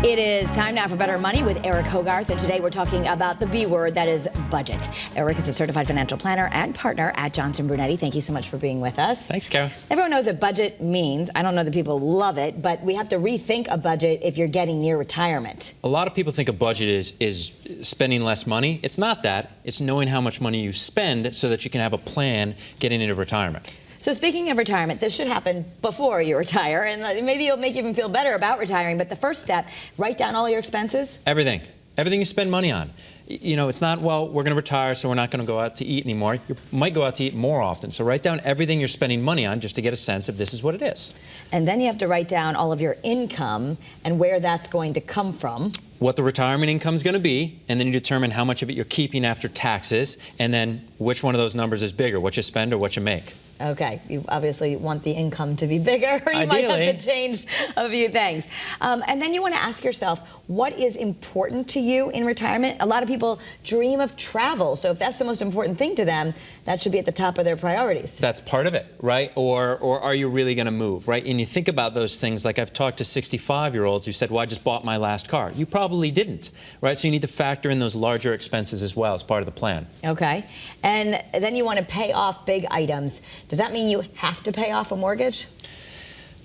It is time now for Better Money with Eric Hogarth, and today we're talking about the B word, that is budget. Eric is a certified financial planner and partner at Johnson Brunetti. Thank you so much for being with us. Thanks, Kara. Everyone knows what budget means. I don't know that people love it, but we have to rethink a budget if you're getting near retirement. A lot of people think a budget is spending less money. It's not that. It's knowing how much money you spend so that you can have a plan getting into retirement. So speaking of retirement, this should happen before you retire, and maybe it'll make you even feel better about retiring. But the first step, write down all your expenses. Everything you spend money on. You know, it's not, well, we're going to retire, so we're not going to go out to eat anymore. You might go out to eat more often. So write down everything you're spending money on just to get a sense of this is what it is. And then you have to write down all of your income and where that's going to come from. What the retirement income is going to be, and then you determine how much of it you're keeping after taxes, and then which one of those numbers is bigger, what you spend or what you make. Okay, you obviously want the income to be bigger, or you Ideally. might have to change a few things. And then you want to ask yourself, what is important to you in retirement? A lot of people dream of travel, so if that's the most important thing to them, that should be at the top of their priorities. That's part of it, right? Or are you really going to move, right? And you think about those things, like I've talked to 65-year-olds who said, well, I just bought my last car. You probably didn't, right? So you need to factor in those larger expenses as well as part of the plan. Okay, and then you want to pay off big items. Does that mean you have to pay off a mortgage?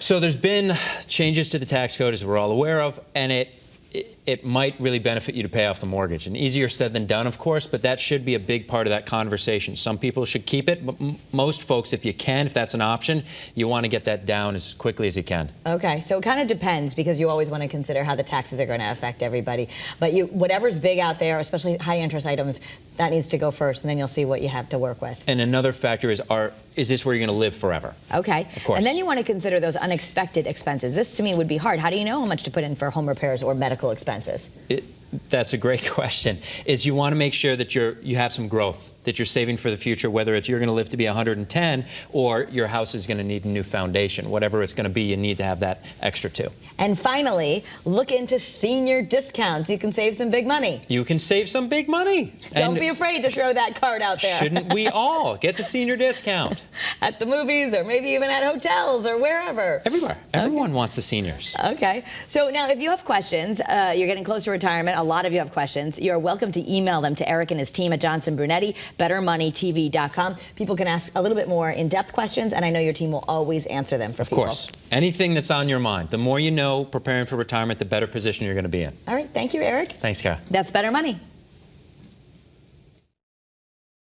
So there's been changes to the tax code, as we're all aware of, and it might really benefit you to pay off the mortgage. And easier said than done, of course, but that should be a big part of that conversation. Some people should keep it, but most folks, if you can, if that's an option, you want to get that down as quickly as you can. Okay, so it kind of depends, because you always want to consider how the taxes are going to affect everybody. But whatever's big out there, especially high interest items, that needs to go first, and then you'll see what you have to work with. And another factor is this where you're going to live forever? Okay. Of course. And then you want to consider those unexpected expenses. This, to me, would be hard. How do you know how much to put in for home repairs or medical expenses? That's a great question. Is you want to make sure that you have some growth, that you're saving for the future, whether it's you're going to live to be 110 or your house is going to need a new foundation. Whatever it's going to be, you need to have that extra too. And finally, look into senior discounts. You can save some big money. You can save some big money. Don't be afraid to throw that card out there. Shouldn't we all get the senior discount? At the movies, or maybe even at hotels, or wherever. Everywhere. Everyone wants the seniors. Okay. So now, if you have questions, you're getting close to retirement, a lot of you have questions, you're welcome to email them to Eric and his team at Johnson Brunetti, BetterMoneyTV.com. People can ask a little bit more in-depth questions, and I know your team will always answer them for people. Of course. Anything that's on your mind. The more you know preparing for retirement, the better position you're going to be in. All right. Thank you, Eric. Thanks, Kara. That's Better Money.